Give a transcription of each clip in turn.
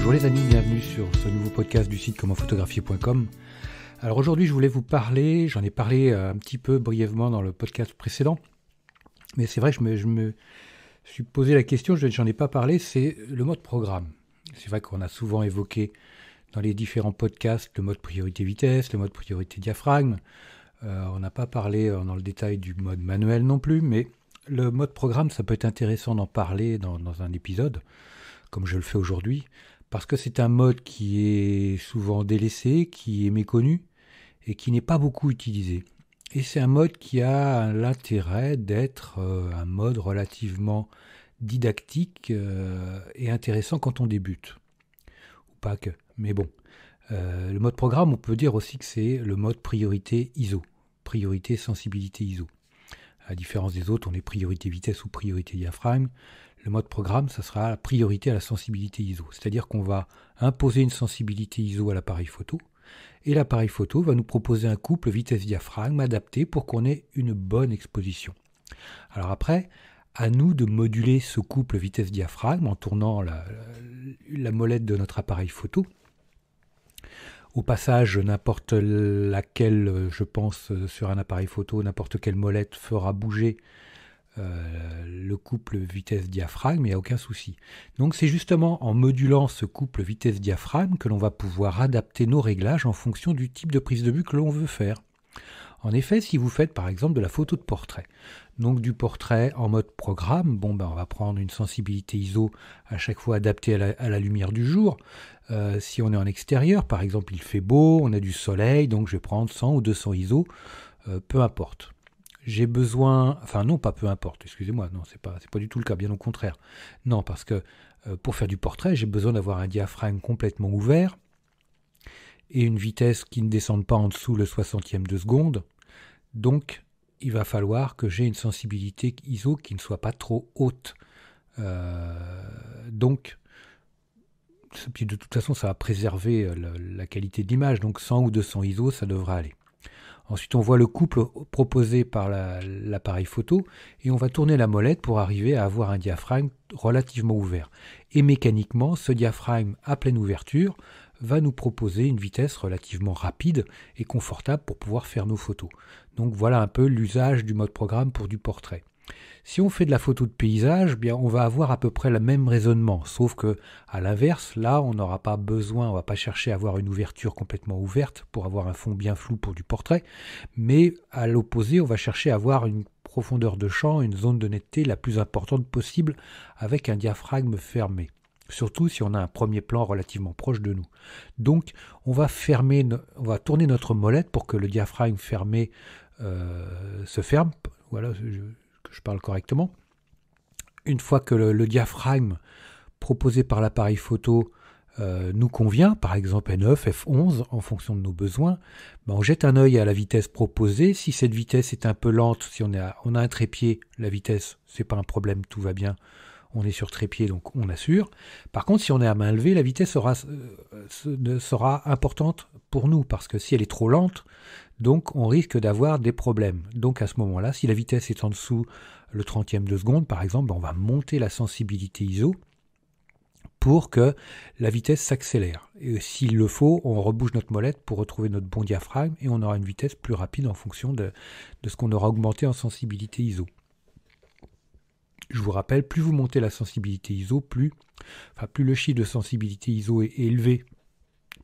Bonjour les amis, bienvenue sur ce nouveau podcast du site commentphotographier.com. Alors aujourd'hui je voulais vous parler, j'en ai parlé un petit peu brièvement dans le podcast précédent, mais c'est vrai que je me suis posé la question, j'en ai pas parlé, c'est le mode programme. C'est vrai qu'on a souvent évoqué dans les différents podcasts le mode priorité vitesse, le mode priorité diaphragme. On n'a pas parlé dans le détail du mode manuel non plus, mais le mode programme, ça peut être intéressant d'en parler dans un épisode, comme je le fais aujourd'hui, parce que c'est un mode qui est souvent délaissé, qui est méconnu et qui n'est pas beaucoup utilisé. Et c'est un mode qui a l'intérêt d'être un mode relativement didactique et intéressant quand on débute. Ou pas que, mais bon. Le mode programme, on peut dire aussi que c'est le mode priorité ISO, priorité sensibilité ISO. À la différence des autres, on est priorité vitesse ou priorité diaphragme. Le mode programme, ça sera la priorité à la sensibilité ISO. C'est-à-dire qu'on va imposer une sensibilité ISO à l'appareil photo, et l'appareil photo va nous proposer un couple vitesse-diaphragme adapté pour qu'on ait une bonne exposition. Alors après, à nous de moduler ce couple vitesse-diaphragme en tournant la molette de notre appareil photo. Au passage, n'importe laquelle, je pense, sur un appareil photo, n'importe quelle molette fera bouger le couple vitesse-diaphragme, il n'y a aucun souci. Donc c'est justement en modulant ce couple vitesse-diaphragme que l'on va pouvoir adapter nos réglages en fonction du type de prise de vue que l'on veut faire. En effet, si vous faites par exemple de la photo de portrait, donc du portrait en mode programme, on va prendre une sensibilité ISO à chaque fois adaptée à la lumière du jour. Si on est en extérieur, par exemple il fait beau, on a du soleil, donc je vais prendre 100 ou 200 ISO, peu importe. J'ai besoin, enfin non, pas peu importe, excusez-moi, non, c'est pas du tout le cas, bien au contraire. Non, parce que pour faire du portrait, j'ai besoin d'avoir un diaphragme complètement ouvert et une vitesse qui ne descende pas en dessous le 60e de seconde. Donc, il va falloir que j'ai une sensibilité ISO qui ne soit pas trop haute. Donc, de toute façon, ça va préserver la qualité de l'image. Donc, 100 ou 200 ISO, ça devrait aller. Ensuite, on voit le couple proposé par l'appareil photo et on va tourner la molette pour arriver à avoir un diaphragme relativement ouvert. Et mécaniquement, ce diaphragme à pleine ouverture va nous proposer une vitesse relativement rapide et confortable pour pouvoir faire nos photos. Donc voilà un peu l'usage du mode programme pour du portrait. Si on fait de la photo de paysage, bien on va avoir à peu près le même raisonnement, sauf que à l'inverse, là on n'aura pas besoin, on ne va pas chercher à avoir une ouverture complètement ouverte pour avoir un fond bien flou pour du portrait, mais à l'opposé, on va chercher à avoir une profondeur de champ, une zone de netteté la plus importante possible avec un diaphragme fermé. Surtout si on a un premier plan relativement proche de nous. Donc on va tourner notre molette pour que le diaphragme fermé se ferme. Voilà, que je parle correctement. Une fois que le diaphragme proposé par l'appareil photo nous convient, par exemple F9, F11, en fonction de nos besoins, on jette un œil à la vitesse proposée. Si cette vitesse est un peu lente, si on a un trépied, la vitesse, c'est pas un problème, tout va bien. On est sur trépied, donc on assure. Par contre, si on est à main levée, la vitesse sera importante pour nous, parce que si elle est trop lente, donc on risque d'avoir des problèmes. Donc à ce moment-là, si la vitesse est en dessous le 30e de seconde, par exemple, on va monter la sensibilité ISO pour que la vitesse s'accélère. Et s'il le faut, on rebouge notre molette pour retrouver notre bon diaphragme et on aura une vitesse plus rapide en fonction de ce qu'on aura augmenté en sensibilité ISO. Je vous rappelle, plus vous montez la sensibilité ISO, plus le chiffre de sensibilité ISO est élevé,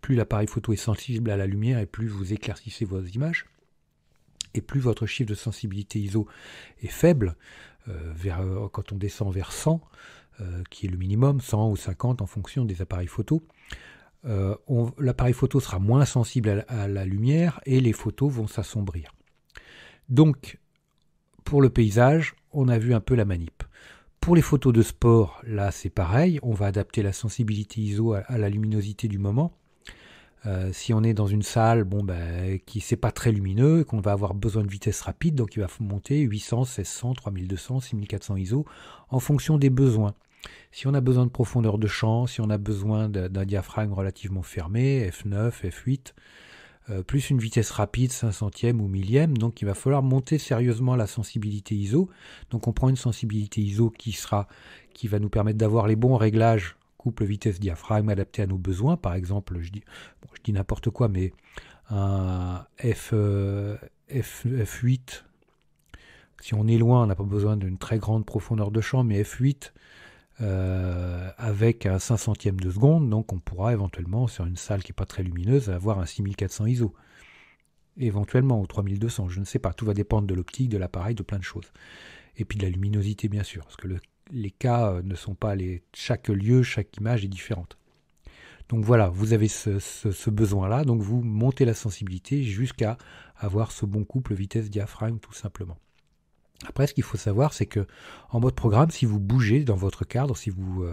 plus l'appareil photo est sensible à la lumière et plus vous éclaircissez vos images. Et plus votre chiffre de sensibilité ISO est faible, quand on descend vers 100, qui est le minimum, 100 ou 50 en fonction des appareils photo, l'appareil photo sera moins sensible à la lumière et les photos vont s'assombrir. Donc, pour le paysage, on a vu un peu la manip. Pour les photos de sport, là c'est pareil, on va adapter la sensibilité ISO à la luminosité du moment. Si on est dans une salle qui c'est pas très lumineux, qu'on va avoir besoin de vitesse rapide, donc il va monter 800, 1600, 3200, 6400 ISO en fonction des besoins. Si on a besoin de profondeur de champ, si on a besoin d'un diaphragme relativement fermé, F9, F8, plus une vitesse rapide, 500e ou 1000e, donc il va falloir monter sérieusement la sensibilité ISO. Donc on prend une sensibilité ISO qui va nous permettre d'avoir les bons réglages couple vitesse-diaphragme adapté à nos besoins. Par exemple, je dis n'importe quoi, mais un F8, si on est loin, on n'a pas besoin d'une très grande profondeur de champ, mais F8 avec un 500e de seconde, donc on pourra éventuellement, sur une salle qui n'est pas très lumineuse, avoir un 6400 ISO. Éventuellement, ou 3200, je ne sais pas. Tout va dépendre de l'optique, de l'appareil, de plein de choses. Et puis de la luminosité, bien sûr, parce que les cas ne sont pas chaque lieu, chaque image est différente. Donc voilà, vous avez ce besoin-là, donc vous montez la sensibilité jusqu'à avoir ce bon couple vitesse-diaphragme, tout simplement. Après, ce qu'il faut savoir, c'est que en mode programme, si vous bougez dans votre cadre, si vous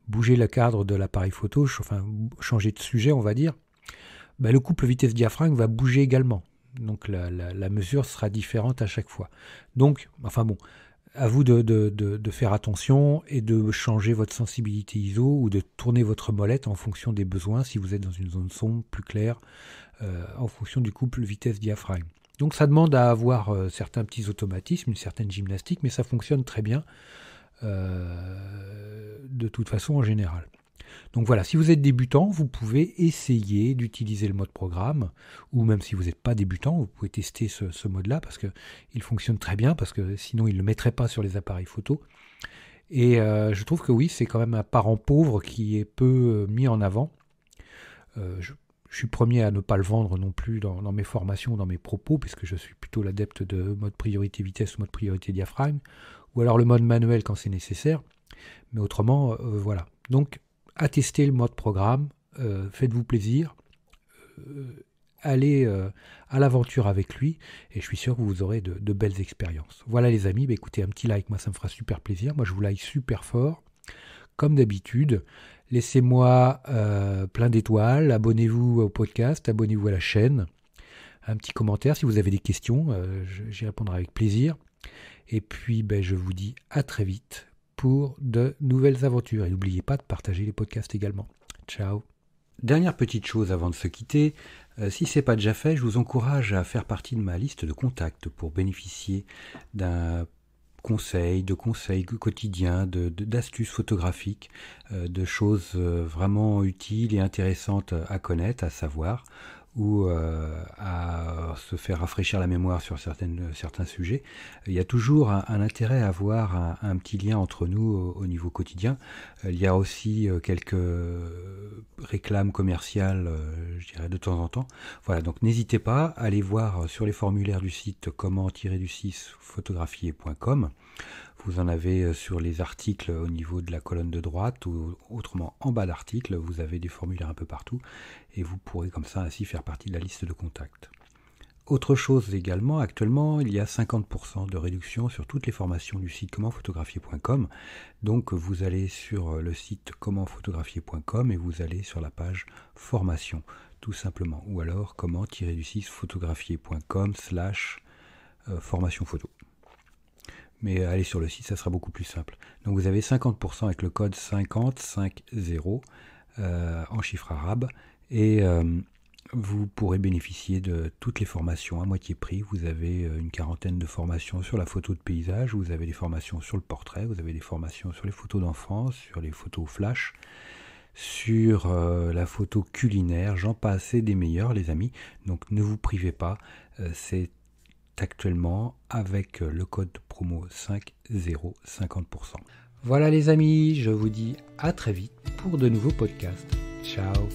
bougez le cadre de l'appareil photo, enfin changez de sujet, on va dire, le couple vitesse-diaphragme va bouger également. Donc la mesure sera différente à chaque fois. Donc, enfin bon, à vous de faire attention et de changer votre sensibilité ISO ou de tourner votre molette en fonction des besoins, si vous êtes dans une zone sombre, plus claire, en fonction du couple vitesse-diaphragme. Donc ça demande à avoir certains petits automatismes, une certaine gymnastique, mais ça fonctionne très bien de toute façon en général. Donc voilà, si vous êtes débutant, vous pouvez essayer d'utiliser le mode programme, ou même si vous n'êtes pas débutant, vous pouvez tester ce mode-là, parce qu'il fonctionne très bien, parce que sinon il ne le mettrait pas sur les appareils photo. Et je trouve que oui, c'est quand même un parent pauvre qui est peu mis en avant. Je suis premier à ne pas le vendre non plus dans mes formations, dans mes propos, puisque je suis plutôt l'adepte de mode priorité vitesse ou mode priorité diaphragme, ou alors le mode manuel quand c'est nécessaire. Mais autrement, voilà. Donc, attestez le mode programme, faites-vous plaisir, allez à l'aventure avec lui, et je suis sûr que vous aurez de belles expériences. Voilà les amis, écoutez, un petit like, moi ça me fera super plaisir. Moi je vous like super fort, comme d'habitude. Laissez-moi plein d'étoiles, abonnez-vous au podcast, abonnez-vous à la chaîne, un petit commentaire si vous avez des questions, j'y répondrai avec plaisir. Et puis je vous dis à très vite pour de nouvelles aventures. Et n'oubliez pas de partager les podcasts également. Ciao. Dernière petite chose avant de se quitter, si ce n'est pas déjà fait, je vous encourage à faire partie de ma liste de contacts pour bénéficier de conseils quotidiens, d'astuces photographiques, de choses vraiment utiles et intéressantes à connaître, à savoir, ou à se faire rafraîchir la mémoire sur certains sujets. Il y a toujours un intérêt à avoir un petit lien entre nous au niveau quotidien. Il y a aussi quelques réclames commerciales, je dirais, de temps en temps. Voilà, donc n'hésitez pas à aller voir sur les formulaires du site comment-photographier.com. Vous en avez sur les articles au niveau de la colonne de droite ou autrement en bas d'article, vous avez des formulaires un peu partout et vous pourrez comme ça ainsi faire partie de la liste de contacts. Autre chose également, actuellement il y a 50% de réduction sur toutes les formations du site commentphotographier.com. Donc vous allez sur le site commentphotographier.com et vous allez sur la page formation tout simplement, ou alors comment-photographier.com/formation photo. Mais allez sur le site, ça sera beaucoup plus simple. Donc vous avez 50% avec le code 5050 en chiffre arabe et vous pourrez bénéficier de toutes les formations à moitié prix. Vous avez une quarantaine de formations sur la photo de paysage, vous avez des formations sur le portrait, vous avez des formations sur les photos d'enfance, sur les photos flash, sur la photo culinaire, j'en passe des meilleurs les amis. Donc ne vous privez pas, c'est actuellement avec le code promo 50 50%. Voilà les amis, je vous dis à très vite pour de nouveaux podcasts. Ciao.